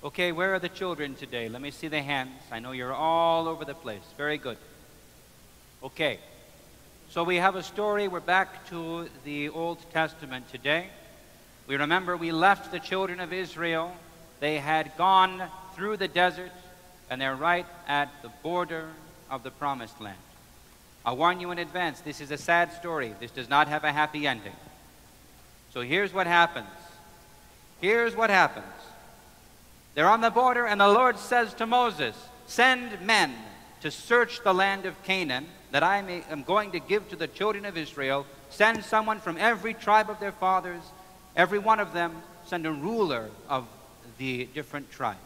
Okay, where are the children today? Let me see the hands. I know you're all over the place. Very good. Okay. So we have a story. We're back to the Old Testament today. We remember we left the children of Israel. They had gone through the desert, and they're right at the border of the Promised Land. I'll warn you in advance, this is a sad story. This does not have a happy ending. So here's what happens. Here's what happens. They're on the border, and the Lord says to Moses, "Send men to search the land of Canaan that I am going to give to the children of Israel. Send someone from every tribe of their fathers, every one of them, send a ruler of the different tribes."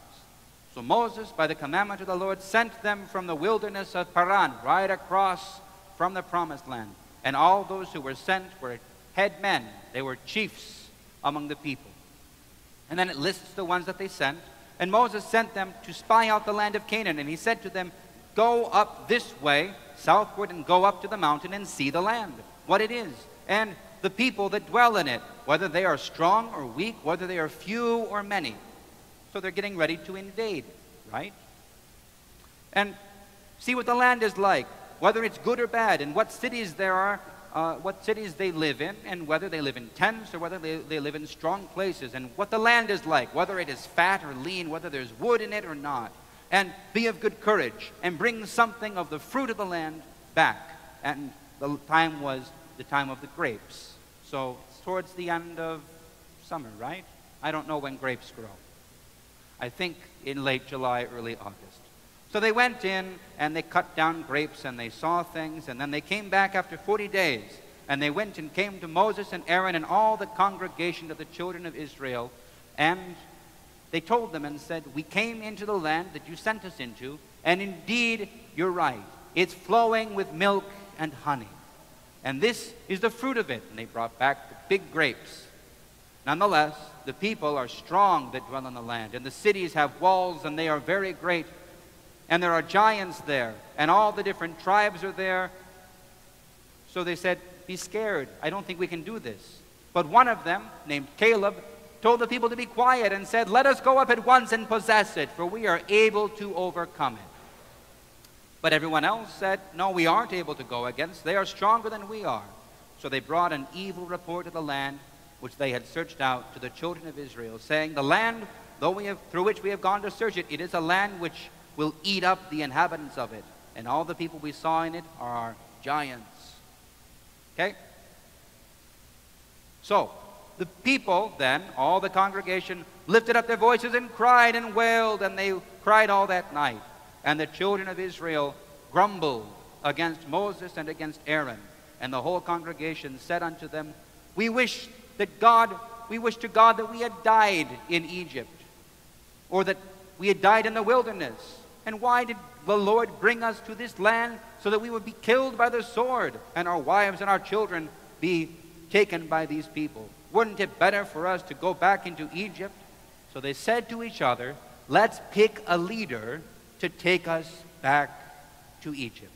So Moses, by the commandment of the Lord, sent them from the wilderness of Paran, right across from the Promised Land. And all those who were sent were head men. They were chiefs among the people. And then it lists the ones that they sent. And Moses sent them to spy out the land of Canaan. And he said to them, "Go up this way, southward, and go up to the mountain and see the land, what it is, and the people that dwell in it, whether they are strong or weak, whether they are few or many." So they're getting ready to invade, right? And see what the land is like, whether it's good or bad, and what cities there are, what cities they live in, and whether they live in tents or whether they live in strong places, and what the land is like, whether it is fat or lean, whether there's wood in it or not. And be of good courage, and bring something of the fruit of the land back. And the time was the time of the grapes. So it's towards the end of summer, right? I don't know when grapes grow. I think in late July, early August. So they went in and they cut down grapes and they saw things, and then they came back after 40 days, and they went and came to Moses and Aaron and all the congregation of the children of Israel, and they told them and said, "We came into the land that you sent us into, and indeed you're right. It's flowing with milk and honey. And this is the fruit of it." And they brought back the big grapes. "Nonetheless, the people are strong that dwell in the land, and the cities have walls, and they are very great. And there are giants there, and all the different tribes are there." So they said, "Be scared. I don't think we can do this." But one of them, named Caleb, told the people to be quiet and said, "Let us go up at once and possess it, for we are able to overcome it." But everyone else said, "No, we aren't able to go against. They are stronger than we are." So they brought an evil report of the land which they had searched out to the children of Israel, saying, "The land through which we have gone to search it, it is a land which will eat up the inhabitants of it, and all the people we saw in it are giants." Okay? So the people then, all the congregation, lifted up their voices and cried and wailed, and they cried all that night. And the children of Israel grumbled against Moses and against Aaron. And the whole congregation said unto them, We wish to God that we had died in Egypt, or that we had died in the wilderness. And why did the Lord bring us to this land, so that we would be killed by the sword, and our wives and our children be taken by these people? Wouldn't it better for us to go back into Egypt? So they said to each other, "Let's pick a leader to take us back to Egypt."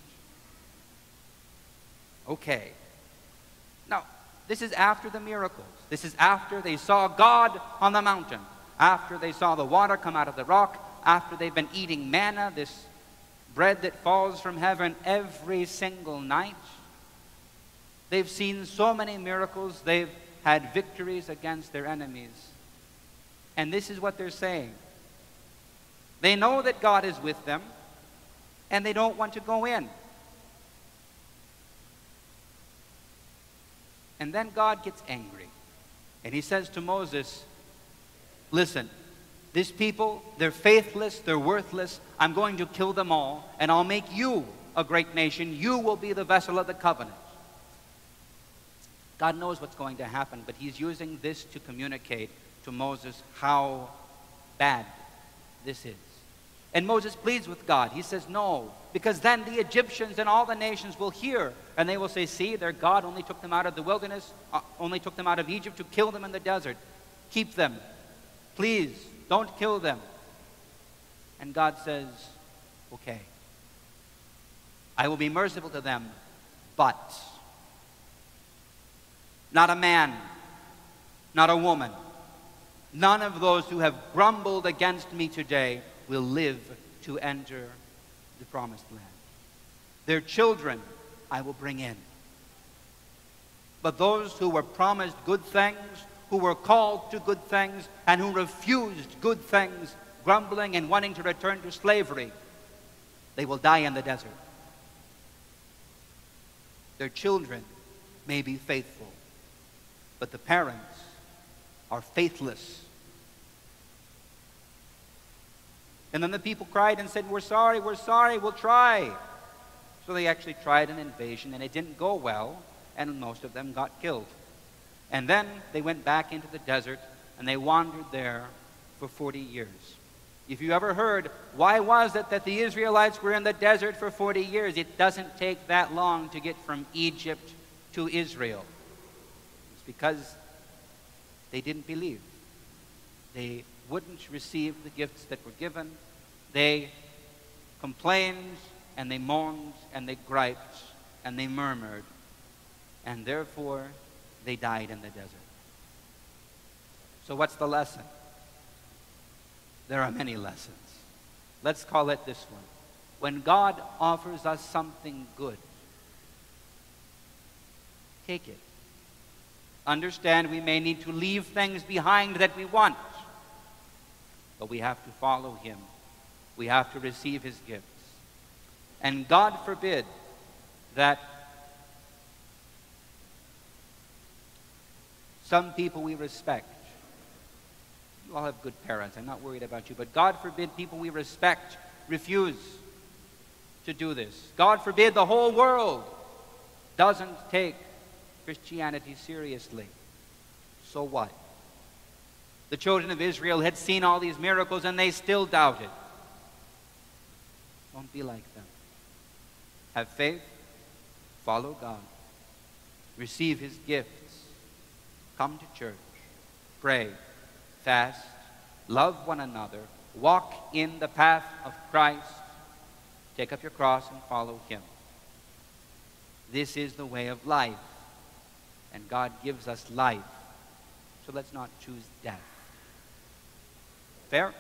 Okay. Now, this is after the miracles. This is after they saw God on the mountain, after they saw the water come out of the rock, after they've been eating manna, this bread that falls from heaven every single night. They've seen so many miracles. They've had victories against their enemies. And this is what they're saying. They know that God is with them, and they don't want to go in. And then God gets angry, and he says to Moses, "Listen, these people, they're faithless, they're worthless. I'm going to kill them all, and I'll make you a great nation. You will be the vessel of the covenant." God knows what's going to happen, but he's using this to communicate to Moses how bad this is. And Moses pleads with God. He says, "No, because then the Egyptians and all the nations will hear, and they will say, 'See, their God only took them out of the wilderness, only took them out of Egypt to kill them in the desert. Keep them. Please, don't kill them.'" And God says, "Okay, I will be merciful to them, but not a man, not a woman, None of those who have grumbled against me today will live to enter the promised land. Their children I will bring in. But those who were promised good things, who were called to good things, and who refused good things, grumbling and wanting to return to slavery, they will die in the desert. Their children may be faithful, but the parents are faithless. And then the people cried and said, we're sorry, we'll try. So they actually tried an invasion, and it didn't go well, and most of them got killed. And then they went back into the desert, and they wandered there for 40 years. If you ever heard, why was it that the Israelites were in the desert for 40 years? It doesn't take that long to get from Egypt to Israel. It's because they didn't believe. They wouldn't receive the gifts that were given. They complained, and they moaned, and they griped, and they murmured, and therefore they died in the desert. So what's the lesson? There are many lessons. Let's call it this one. When God offers us something good, take it. Understand we may need to leave things behind that we want, but we have to follow Him. We have to receive His gifts. And God forbid that some people we respect, you all have good parents, I'm not worried about you, but God forbid people we respect refuse to do this. God forbid the whole world doesn't take Christianity seriously. So what? The children of Israel had seen all these miracles and they still doubted. Don't be like them. Have faith, follow God, receive His gifts, come to church, pray, fast, love one another, walk in the path of Christ, take up your cross and follow Him. This is the way of life, and God gives us life, so let's not choose death. Fair?